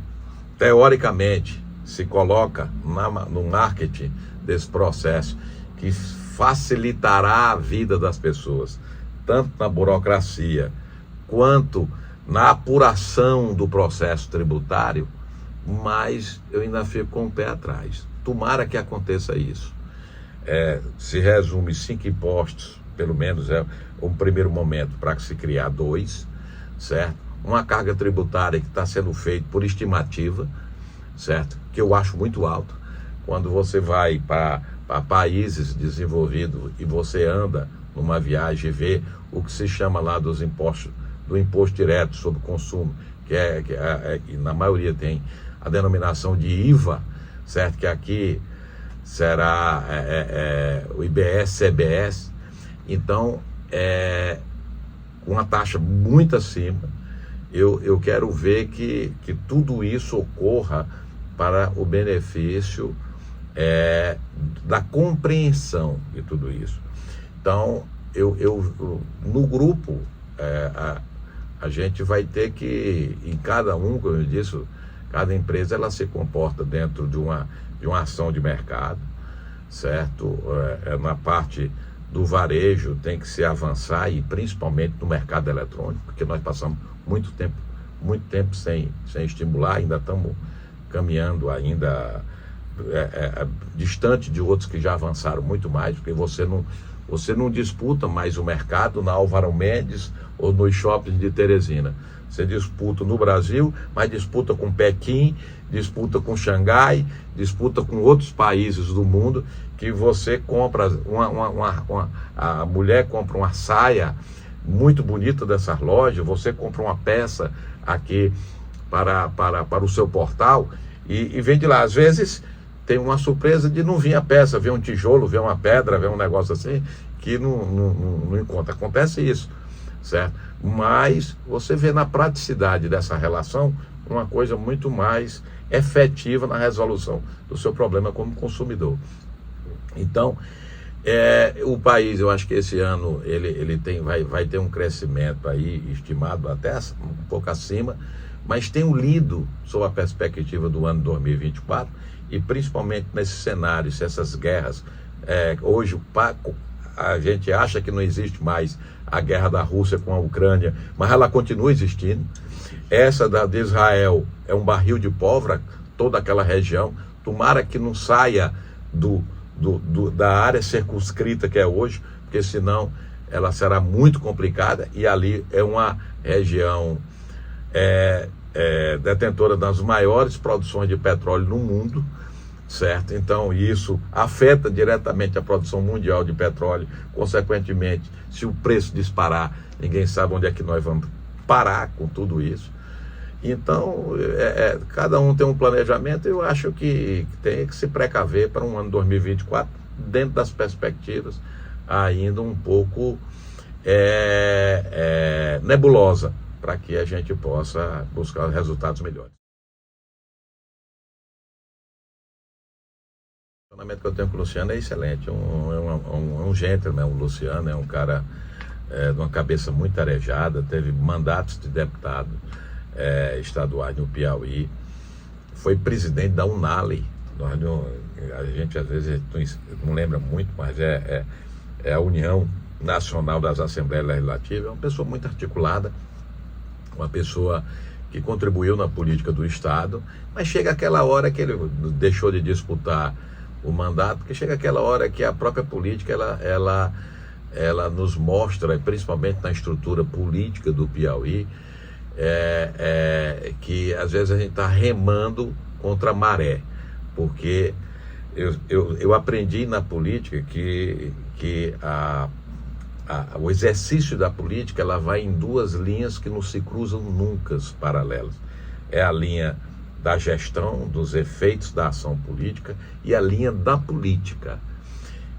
teoricamente, se coloca no marketing desse processo, que facilitará a vida das pessoas, tanto na burocracia, quanto na apuração do processo tributário, mas eu ainda fico com o pé atrás. Tomara que aconteça isso. Se resume 5 impostos, pelo menos é um primeiro momento, para se criar 2, certo? Uma carga tributária que está sendo feita por estimativa, certo? Que eu acho muito alta. Quando você vai para países desenvolvidos e você anda numa viagem e vê o que se chama lá do imposto direto sobre consumo, que na maioria tem a denominação de IVA, certo? Que aqui será o IBS, CBS. Então, com uma taxa muito acima, eu quero ver que tudo isso ocorra para o benefício da compreensão de tudo isso. Então, no grupo, a gente vai ter que, em cada um, como eu disse, cada empresa ela se comporta dentro de uma ação de mercado, certo? Na parte do varejo tem que se avançar, e principalmente no mercado eletrônico, porque nós passamos muito tempo sem estimular, ainda estamos caminhando ainda distante de outros que já avançaram muito mais, porque você não disputa mais o mercado na Álvaro Mendes ou nos shoppings de Teresina. Você disputa no Brasil, mas disputa com Pequim, disputa com Xangai, disputa com outros países do mundo, que você compra, a mulher compra uma saia muito bonita dessas lojas, você compra uma peça aqui para o seu portal e vem de lá. Às vezes tem uma surpresa de não vir a peça, vem um tijolo, vem uma pedra, vem um negócio assim, que não encontra. Acontece isso, certo? Mas você vê na praticidade dessa relação uma coisa muito mais efetiva na resolução do seu problema como consumidor. Então, o país, eu acho que esse ano ele vai ter um crescimento aí estimado até um pouco acima, mas tenho lido sob a perspectiva do ano 2024, e principalmente nesse cenário, se essas guerras, hoje a gente acha que não existe mais a guerra da Rússia com a Ucrânia, mas ela continua existindo. Essa de Israel é um barril de pólvora, toda aquela região. Tomara que não saia da área circunscrita que é hoje, porque senão ela será muito complicada, e ali é uma região detentora das maiores produções de petróleo no mundo, certo? Então isso afeta diretamente a produção mundial de petróleo. Consequentemente, se o preço disparar, ninguém sabe onde é que nós vamos parar com tudo isso. Então, cada um tem um planejamento. Eu acho que tem que se precaver para um ano 2024, dentro das perspectivas ainda um pouco nebulosa, para que a gente possa buscar resultados melhores. O relacionamento que eu tenho com o Luciano é excelente. É um gentleman, o Luciano é um cara de uma cabeça muito arejada, teve mandatos de deputado estaduais no Piauí, foi presidente da Unali. A gente às vezes não lembra muito, mas é a União Nacional das Assembleias Legislativas. É uma pessoa muito articulada, uma pessoa que contribuiu na política do Estado, mas chega aquela hora que ele deixou de disputar o mandato, porque chega aquela hora que a própria política ela nos mostra, principalmente na estrutura política do Piauí, que às vezes a gente está remando contra a maré, porque eu aprendi na política que o exercício da política ela vai em duas linhas que não se cruzam nunca paralelas. É a linha da gestão, dos efeitos da ação política, e a linha da política.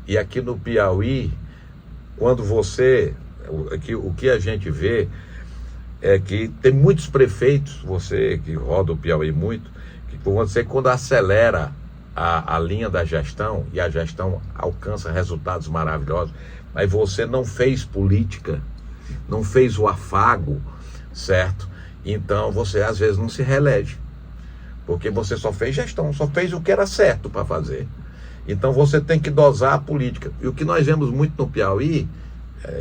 E aqui no Piauí, quando o que a gente vê é que tem muitos prefeitos, você que roda o Piauí muito, que você, quando acelera a linha da gestão, e a gestão alcança resultados maravilhosos, mas você não fez política, não fez o afago, certo? Então você às vezes não se reelege, porque você só fez gestão, só fez o que era certo para fazer. Então você tem que dosar a política. E o que nós vemos muito no Piauí,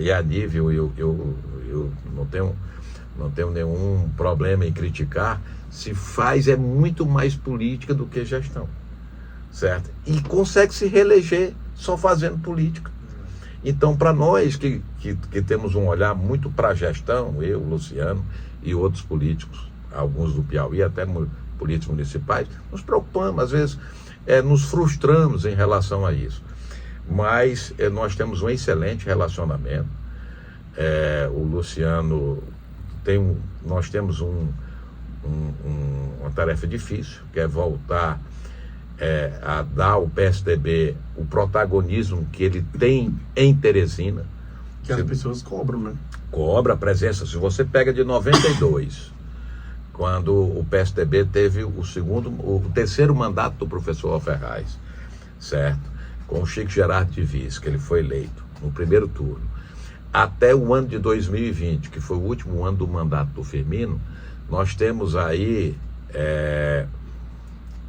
e a nível, eu não tenho nenhum problema em criticar, se faz muito mais política do que gestão, certo? E consegue se reeleger só fazendo política. Então, para nós que temos um olhar muito para a gestão, eu, Luciano e outros políticos, alguns do Piauí, até políticos municipais, nos preocupamos, às vezes nos frustramos em relação a isso. Mas nós temos um excelente relacionamento. O Luciano nós temos uma tarefa difícil, que é voltar a dar ao PSDB o protagonismo que ele tem em Teresina. Que as pessoas cobram, né? Cobra a presença. Se você pega de 92, quando o PSDB teve o terceiro mandato do professor Ferraz, certo? Com o Chico Gerardo de Viz, que ele foi eleito no primeiro turno, até o ano de 2020, que foi o último ano do mandato do Firmino, nós temos aí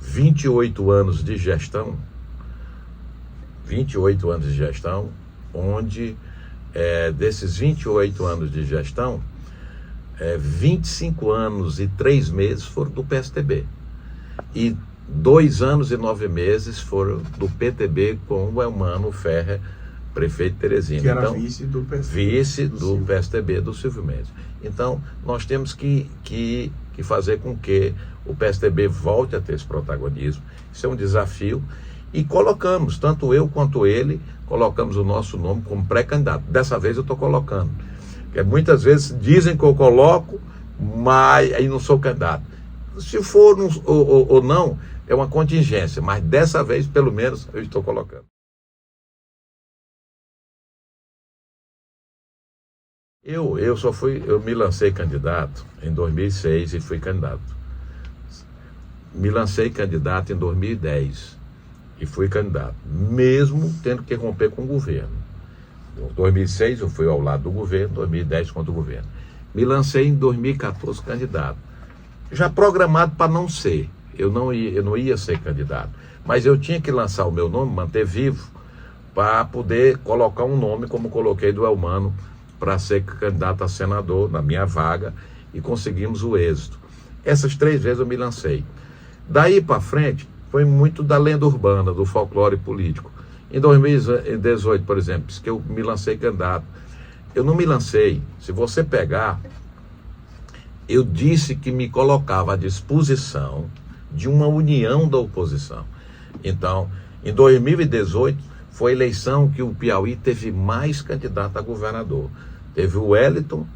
28 anos de gestão, onde desses 28 anos de gestão, 25 anos e 3 meses foram do PSDB. E 2 anos e 9 meses foram do PTB com o Elmano Ferrer, prefeito de Teresina. Que era então, vice do PSDB. Vice do PSDB do Silvio Mendes. Então, nós temos que fazer com que o PSDB volte a ter esse protagonismo. Isso é um desafio. E colocamos, tanto eu quanto ele, colocamos o nosso nome como pré-candidato. Dessa vez eu estou colocando. Porque muitas vezes dizem que eu coloco, mas aí não sou candidato. Se for ou não, é uma contingência. Mas dessa vez, pelo menos, eu estou colocando. Eu me lancei candidato em 2006 e fui candidato. Me lancei candidato em 2010 e fui candidato, mesmo tendo que romper com o governo. Em 2006 eu fui ao lado do governo, 2010 contra o governo. Me lancei em 2014 candidato, já programado para não ser. Eu não ia ser candidato, mas eu tinha que lançar o meu nome, manter vivo, para poder colocar um nome, como coloquei do Elmano, para ser candidato a senador na minha vaga, e conseguimos o êxito. Essas 3 vezes eu me lancei. Daí para frente, foi muito da lenda urbana, do folclore político. Em 2018, por exemplo, que eu me lancei candidato. Eu não me lancei. Se você pegar, eu disse que me colocava à disposição de uma união da oposição. Então, em 2018, foi a eleição que o Piauí teve mais candidato a governador. Teve o Wellington,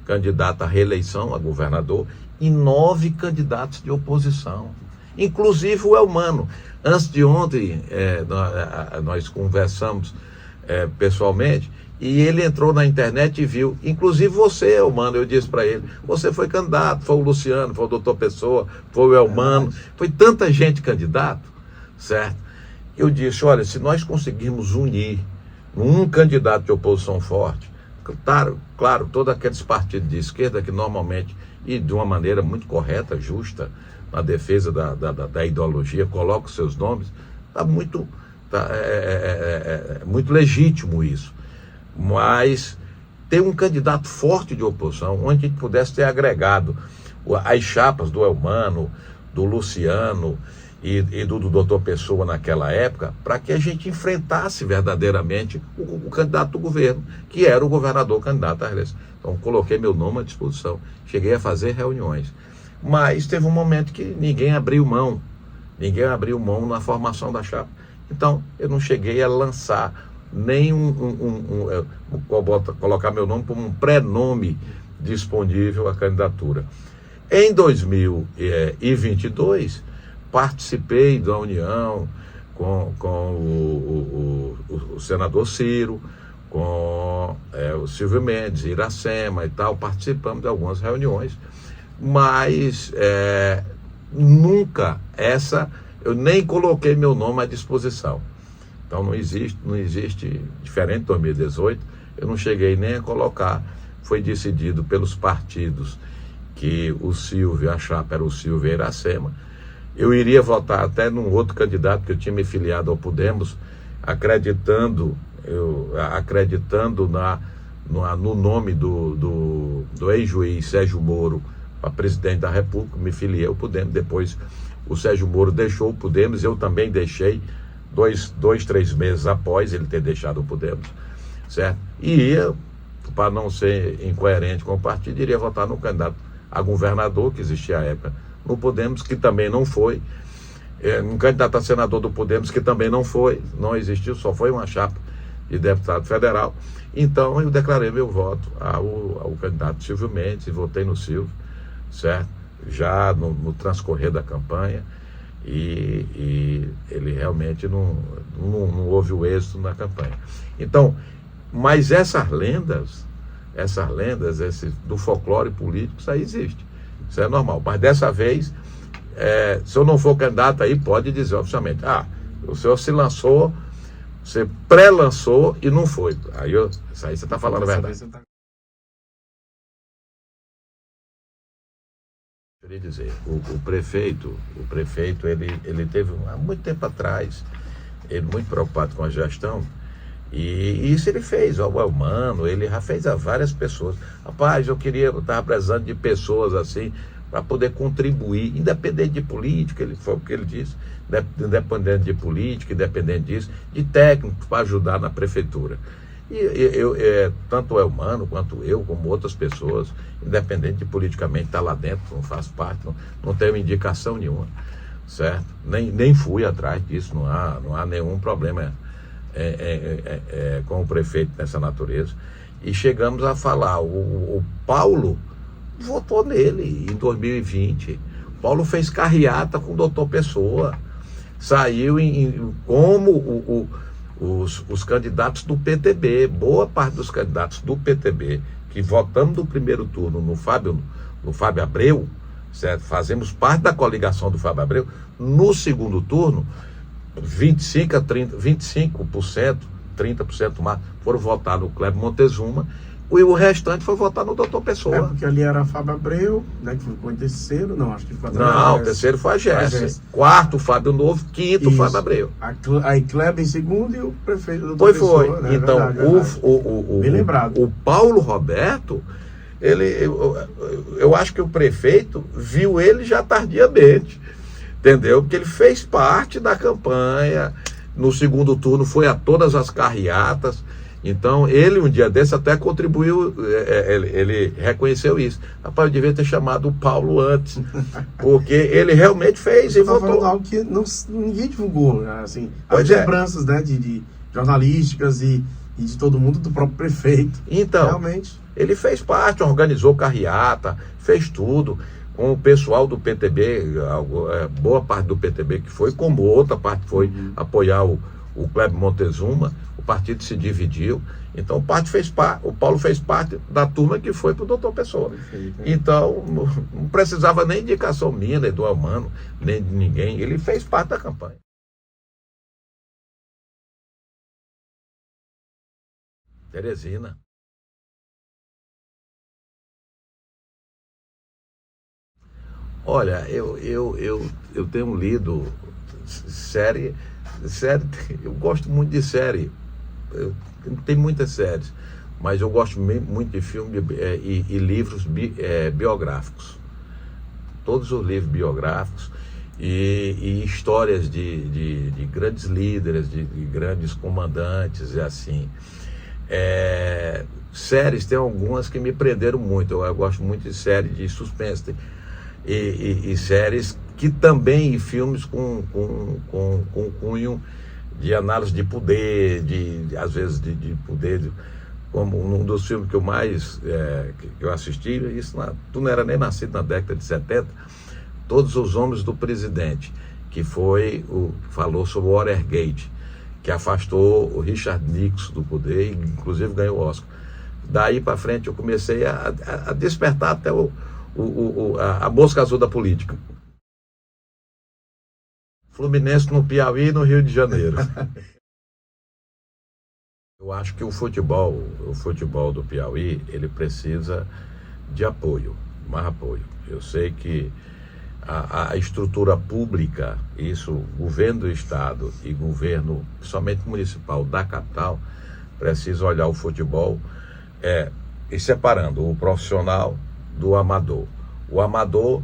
candidato à reeleição a governador, e 9 candidatos de oposição, inclusive o Elmano. Antes de ontem, nós conversamos pessoalmente, e ele entrou na internet e viu, inclusive você, Elmano, eu disse para ele, você foi candidato, foi o Luciano, foi o doutor Pessoa, foi o Elmano, foi tanta gente candidato, certo? Eu disse, olha, se nós conseguirmos unir um candidato de oposição forte, claro, todos aqueles partidos de esquerda que normalmente, e de uma maneira muito correta, justa, na defesa da ideologia, colocam seus nomes, é muito legítimo isso. Mas ter um candidato forte de oposição, onde a gente pudesse ter agregado as chapas do Elmano, do Luciano e do doutor Pessoa naquela época, para que a gente enfrentasse verdadeiramente o candidato do governo, que era o governador candidato à reeleição. Então, coloquei meu nome à disposição, cheguei a fazer reuniões. Mas teve um momento que ninguém abriu mão na formação da chapa. Então, eu não cheguei a lançar nem colocar meu nome como um pré-nome disponível à candidatura. Em 2022, participei da união com o senador Ciro, com o Silvio Mendes, Iracema e tal, participamos de algumas reuniões, mas nunca eu nem coloquei meu nome à disposição. Então não existe, diferente de 2018, eu não cheguei nem a colocar, foi decidido pelos partidos que o Silvio, a chapa era o Silvio e Iracema. Eu iria votar até num outro candidato que eu tinha me filiado ao Podemos, acreditando no nome do ex-juiz Sérgio Moro para presidente da República, me filiei ao Podemos. Depois o Sérgio Moro deixou o Podemos, eu também deixei, 3 meses após ele ter deixado o Podemos, certo? E ia, para não ser incoerente com o partido, iria votar no candidato a governador, que existia à época no Podemos, que também não foi, um candidato a senador do Podemos, que também não existiu, só foi uma chapa de deputado federal. Então eu declarei meu voto ao candidato Silvio Mendes e votei no Silvio, certo? Já no transcorrer da campanha, e ele realmente não houve o êxito na campanha. Então, mas essas lendas do folclore político, isso aí existe, isso é normal. Mas dessa vez, se eu não for candidato aí, pode dizer oficialmente, o senhor se lançou, você pré-lançou e não foi. Isso aí você está falando a verdade. Eu queria dizer, o prefeito, ele teve, há muito tempo atrás, ele muito preocupado com a gestão, E isso ele fez, o Elmano, ele já fez a várias pessoas. Rapaz, eu estava precisando de pessoas assim, para poder contribuir, independente de política, foi o que ele disse, independente de política, independente disso, de técnicos para ajudar na prefeitura. Tanto o Elmano quanto eu, como outras pessoas, independente de politicamente estar lá dentro, não faço parte, não tenho indicação nenhuma, certo? Nem fui atrás disso, não há nenhum problema com o prefeito nessa natureza. E chegamos a falar, o Paulo votou nele em 2020. Paulo fez carreata com o doutor Pessoa, saiu como os candidatos do PTB, boa parte dos candidatos do PTB, que votamos no primeiro turno no Fábio Abreu, certo? Fazemos parte da coligação do Fábio Abreu, no segundo turno, 25%, 30% mais, foram votar no Kleber Montezuma, e o restante foi votar no doutor Pessoa. Porque ali era Fábio Abreu, né, que ficou em terceiro, não, acho que ficou atrás. Não, o terceiro foi a Gesse. Quarto, Fábio Novo, quinto, Fábio Abreu. Aí Kleber em segundo e o prefeito do doutor Pessoa. Foi. Né? Então, bem lembrado. O Paulo Roberto, eu acho que o prefeito viu ele já tardiamente, entendeu? Porque ele fez parte da campanha, no segundo turno foi a todas as carreatas. Então, ele, um dia desse, até contribuiu, ele reconheceu isso. Rapaz, eu devia ter chamado o Paulo antes, porque ele realmente fez e votou. Falando algo que ninguém divulgou, assim, as lembranças, né, de jornalísticas e de todo mundo, do próprio prefeito. Então, realmente, ele fez parte, organizou carreata, fez tudo, com o pessoal do PTB, boa parte do PTB que foi, como outra parte foi apoiar o Kleber Montezuma. O partido se dividiu, então o Paulo fez parte da turma que foi para o doutor Pessoa. Então, não precisava nem indicação minha, nem do Elmano, nem de ninguém, ele fez parte da campanha. Teresina. Olha, eu tenho lido série, eu gosto muito de série. Tem muitas séries, mas eu gosto muito de filme e livros biográficos. Todos os livros biográficos e histórias de grandes líderes, de grandes comandantes e assim. Séries, tem algumas que me prenderam muito. Eu gosto muito de séries de suspense e séries que também, e filmes com cunho de análise de poder, às vezes de poder, como um dos filmes que eu mais que eu assisti, tu não era nem nascido na década de 70, Todos os Homens do Presidente, que falou sobre o Watergate, que afastou o Richard Nixon do poder e inclusive ganhou o Oscar. Daí para frente eu comecei a despertar até a mosca azul da política. Fluminense no Piauí e no Rio de Janeiro. Eu acho que o futebol do Piauí, ele precisa de apoio, mais apoio. Eu sei que a estrutura pública, isso, governo do estado e governo, principalmente municipal da capital, precisa olhar o futebol e separando o profissional do amador. O amador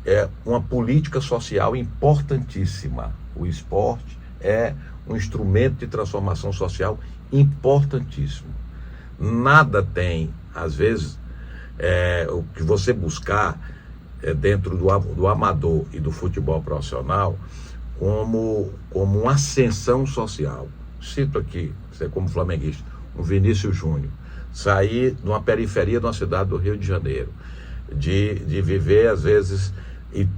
é uma política social importantíssima. O esporte é um instrumento de transformação social importantíssimo. Nada tem, às vezes, o que você buscar dentro do amador e do futebol profissional como uma ascensão social. Cito aqui, você como flamenguista, um Vinícius Júnior, sair de uma periferia de uma cidade do Rio de Janeiro, de viver, às vezes, e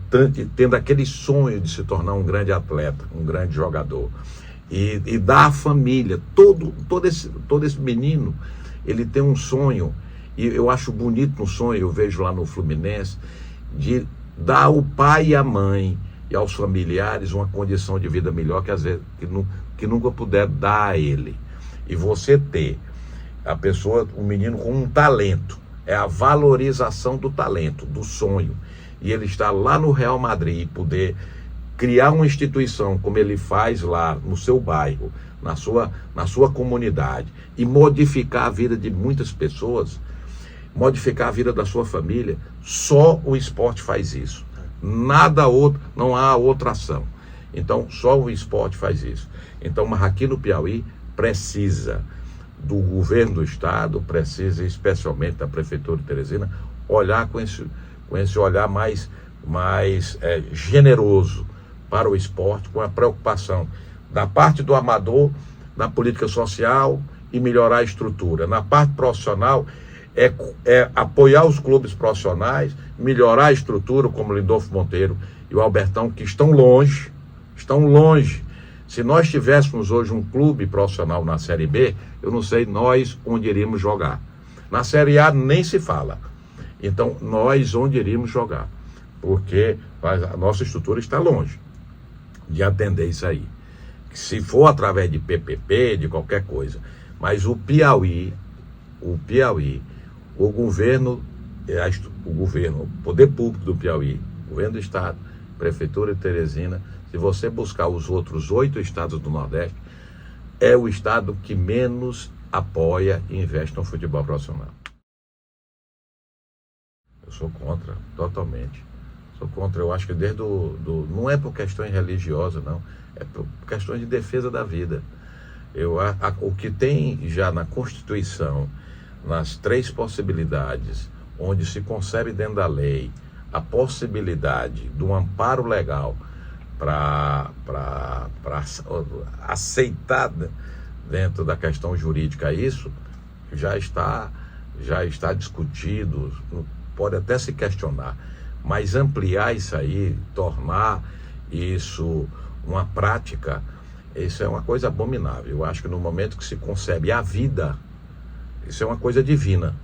tendo aquele sonho de se tornar um grande atleta, um grande jogador, e dar à família, todo esse menino, ele tem um sonho, e eu acho bonito no sonho, eu vejo lá no Fluminense, de dar ao pai e à mãe e aos familiares uma condição de vida melhor que às vezes que nunca puder dar a ele. E você ter a pessoa, um menino com um talento, é a valorização do talento, do sonho. E ele está lá no Real Madrid e poder criar uma instituição como ele faz lá no seu bairro, na sua comunidade e modificar a vida de muitas pessoas, modificar a vida da sua família, só o esporte faz isso. Nada outro, não há outra ação. Então, só o esporte faz isso. Então, mas aqui no Piauí precisa do governo do estado, precisa especialmente da Prefeitura de Teresina, olhar com esse olhar mais generoso para o esporte, com a preocupação da parte do amador, da política social e melhorar a estrutura. Na parte profissional, é apoiar os clubes profissionais, melhorar a estrutura, como o Lindolfo Monteiro e o Albertão, que estão longe. Se nós tivéssemos hoje um clube profissional na Série B, eu não sei nós onde iríamos jogar. Na Série A nem se fala. Então, nós onde iríamos jogar? Porque a nossa estrutura está longe de atender isso aí. Se for através de PPP, de qualquer coisa. Mas o Piauí, o governo, o poder público do Piauí, o governo do estado, Prefeitura de Teresina, se você buscar os outros 8 estados do Nordeste, é o estado que menos apoia e investe no futebol profissional. Eu sou contra, totalmente. Sou contra, eu acho que desde não é por questões religiosas, não. É por questões de defesa da vida. O que tem já na Constituição, nas 3 possibilidades, onde se concebe dentro da lei a possibilidade de um amparo legal para aceitar dentro da questão jurídica isso, já está discutido, pode até se questionar, mas ampliar isso aí, tornar isso uma prática, isso é uma coisa abominável. Eu acho que no momento que se concebe a vida, isso é uma coisa divina,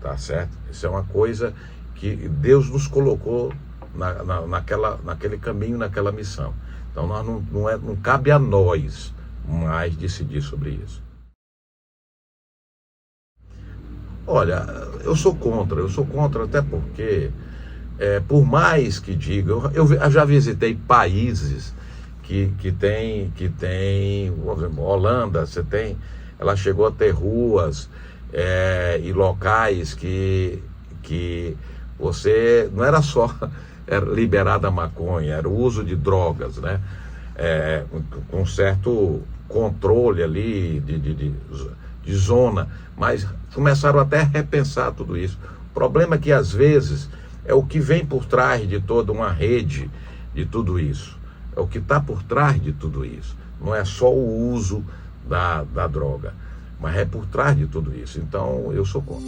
tá certo? Isso é uma coisa que Deus nos colocou naquele caminho, naquela missão. Então não cabe a nós mais decidir sobre isso. Olha, eu sou contra até porque, por mais que diga, eu já visitei países que tem, por exemplo, Holanda, ela chegou a ter ruas e locais que você, não era só era liberada a maconha, era o uso de drogas, né? Com certo controle ali de zona, mas começaram até a repensar tudo isso. O problema é que às vezes é o que vem por trás de toda uma rede de tudo isso, é o que está por trás de tudo isso, não é só o uso da droga, mas é por trás de tudo isso. Então eu sou contra.